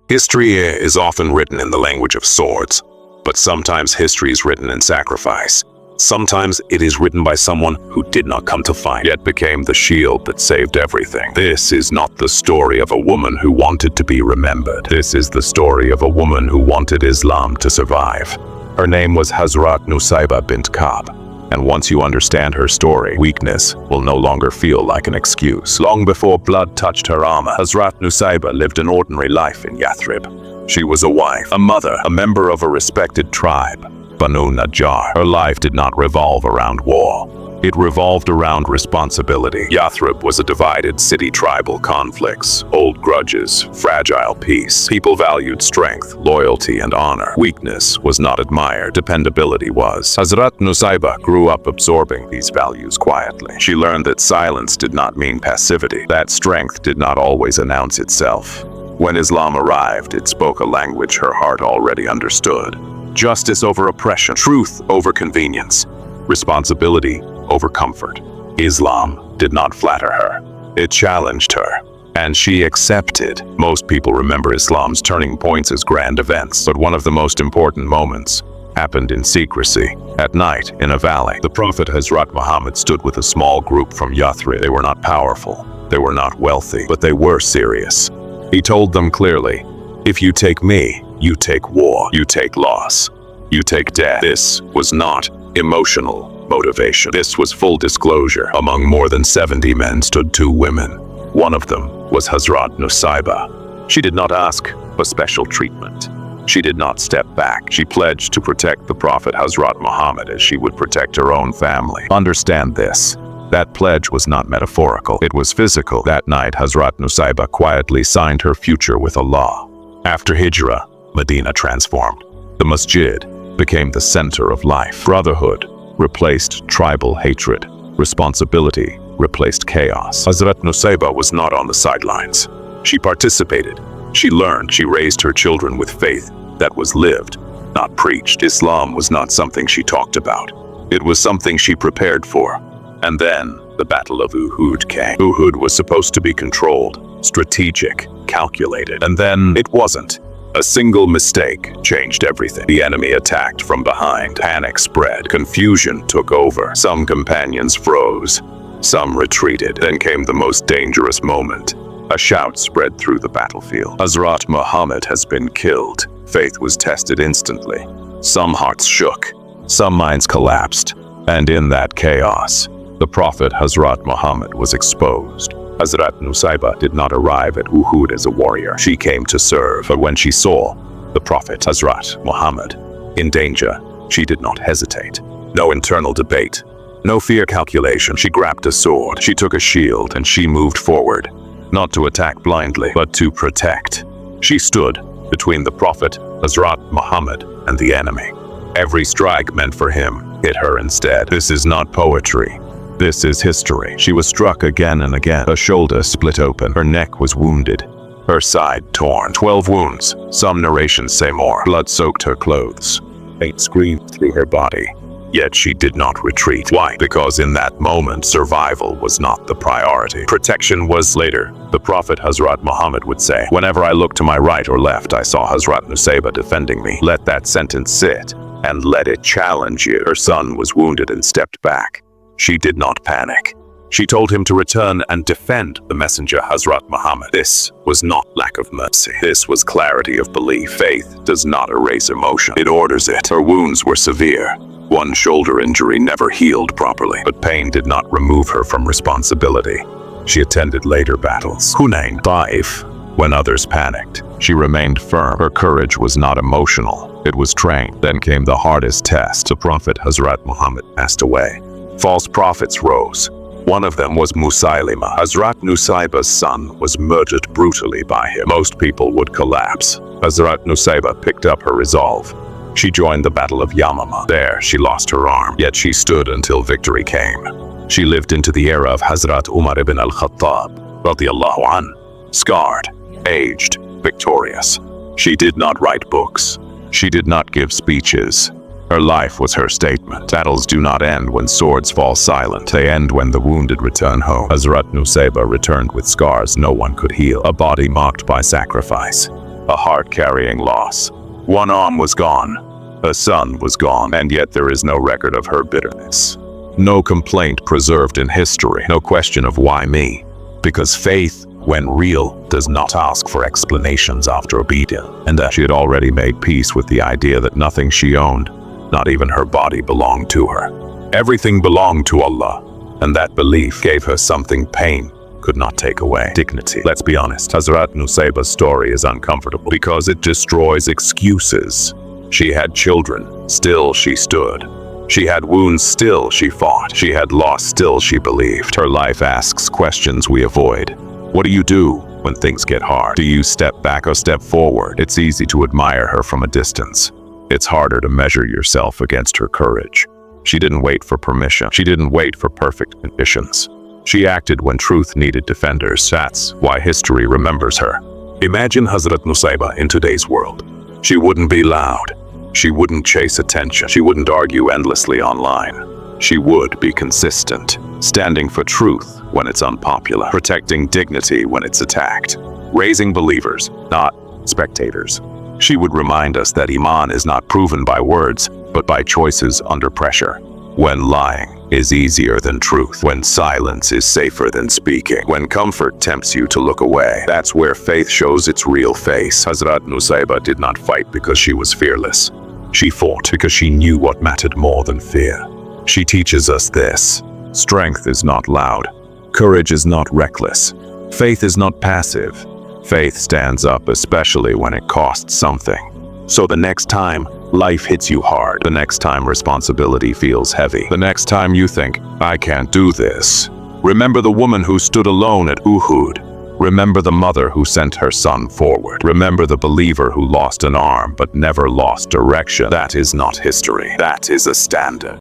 History is often written in the language of swords, but sometimes history is written in sacrifice. Sometimes it is written by someone who did not come to fight, yet became the shield that saved everything. This is not the story of a woman who wanted to be remembered. This is the story of a woman who wanted Islam to survive. Her name was Hazrat Nusaybah bint Kaa. And once you understand her story, weakness will no longer feel like an excuse. Long before blood touched her armor, Hazrat Nusaybah lived an ordinary life in Yathrib. She was a wife, a mother, a member of a respected tribe, Banu Najjar. Her life did not revolve around war. It revolved around responsibility. Yathrib was a divided city, tribal conflicts, old grudges, fragile peace. People valued strength, loyalty, and honor. Weakness was not admired, dependability was. Hazrat Nusaybah grew up absorbing these values quietly. She learned that silence did not mean passivity, that strength did not always announce itself. When Islam arrived, it spoke a language her heart already understood. Justice over oppression, truth over convenience, responsibility over comfort. Islam did not flatter her. It challenged her, and she accepted. Most people remember Islam's turning points as grand events, but one of the most important moments happened in secrecy. At night, in a valley, the Prophet Hazrat Muhammad stood with a small group from Yathrib. They were not powerful, they were not wealthy, but they were serious. He told them clearly, "If you take me, you take war, you take loss, you take death." This was not emotional motivation. This was full disclosure. Among more than 70 men stood 2 women. One of them was Hazrat Nusaybah. She did not ask for special treatment. She did not step back. She pledged to protect the Prophet Hazrat Muhammad as she would protect her own family. Understand this. That pledge was not metaphorical. It was physical. That night, Hazrat Nusaybah quietly signed her future with Allah. After Hijrah, Medina transformed. The masjid became the center of life. Brotherhood replaced tribal hatred. Responsibility replaced chaos. Hazrat Nusaybah was not on the sidelines. She participated. She learned. She raised her children with faith that was lived, not preached. Islam was not something she talked about. It was something she prepared for. And then the Battle of Uhud came. Uhud was supposed to be controlled, strategic, calculated, and then it wasn't. A single mistake changed everything. The enemy attacked from behind. Panic spread. Confusion took over. Some companions froze. Some retreated. Then came the most dangerous moment. A shout spread through the battlefield. Hazrat Muhammad has been killed. Faith was tested instantly. Some hearts shook. Some minds collapsed. And in that chaos, the Prophet Hazrat Muhammad was exposed. Hazrat Nusaybah did not arrive at Uhud as a warrior. She came to serve. But when she saw the Prophet Hazrat Muhammad in danger, she did not hesitate. No internal debate, no fear calculation. She grabbed a sword, she took a shield, and she moved forward, not to attack blindly, but to protect. She stood between the Prophet Hazrat Muhammad and the enemy. Every strike meant for him hit her instead. This is not poetry. This is history. She was struck again and again. Her shoulder split open. Her neck was wounded. Her side torn. 12 wounds. Some narrations say more. Blood soaked her clothes. Pain screamed through her body. Yet she did not retreat. Why? Because in that moment, survival was not the priority. Protection was later. The Prophet Hazrat Muhammad would say, "Whenever I looked to my right or left, I saw Hazrat Nusaybah defending me." Let that sentence sit and let it challenge you. Her son was wounded and stepped back. She did not panic. She told him to return and defend the messenger Hazrat Muhammad. This was not lack of mercy. This was clarity of belief. Faith does not erase emotion. It orders it. Her wounds were severe. One shoulder injury never healed properly, but pain did not remove her from responsibility. She attended later battles. Hunain, Taif. When others panicked, she remained firm. Her courage was not emotional. It was trained. Then came the hardest test. The Prophet Hazrat Muhammad passed away. False prophets rose. One of them was Musaylimah. Hazrat Nusaybah's son was murdered brutally by him. Most people would collapse. Hazrat Nusaybah picked up her resolve. She joined the Battle of Yamamah. There, she lost her arm, yet she stood until victory came. She lived into the era of Hazrat Umar ibn al-Khattab, radiyallahu an, scarred, aged, victorious. She did not write books. She did not give speeches. Her life was her statement. Battles do not end when swords fall silent. They end when the wounded return home. Hazrat Nusaybah returned with scars no one could heal, a body marked by sacrifice. a heart-carrying loss. One arm was gone, her son was gone, and yet there is no record of her bitterness. No complaint preserved in history, no question of why me. Because faith, when real, does not ask for explanations after obedience, and that she had already made peace with the idea that nothing she owned, not even her body, belonged to her. Everything belonged to Allah, and that belief gave her something pain could not take away: dignity. Let's be honest, Hazrat Nusaybah's story is uncomfortable because it destroys excuses. She had children, still she stood. She had wounds, still she fought. She had loss, still she believed. Her life asks questions we avoid. What do you do when things get hard? Do you step back or step forward? It's easy to admire her from a distance. It's harder to measure yourself against her courage. She didn't wait for permission. She didn't wait for perfect conditions. She acted when truth needed defenders. That's why history remembers her. Imagine Hazrat Nusaybah in today's world. She wouldn't be loud. She wouldn't chase attention. She wouldn't argue endlessly online. She would be consistent, standing for truth when it's unpopular, protecting dignity when it's attacked, raising believers, not spectators. She would remind us that Iman is not proven by words, but by choices under pressure. When lying is easier than truth, when silence is safer than speaking, when comfort tempts you to look away, that's where faith shows its real face. Hazrat Nusaybah did not fight because she was fearless. She fought because she knew what mattered more than fear. She teaches us this: strength is not loud, courage is not reckless, faith is not passive. Faith stands up especially when it costs something. So the next time life hits you hard, the next time responsibility feels heavy, the next time you think, I can't do this, remember the woman who stood alone at Uhud. Remember the mother who sent her son forward. Remember the believer who lost an arm but never lost direction. That is not history. That is a standard.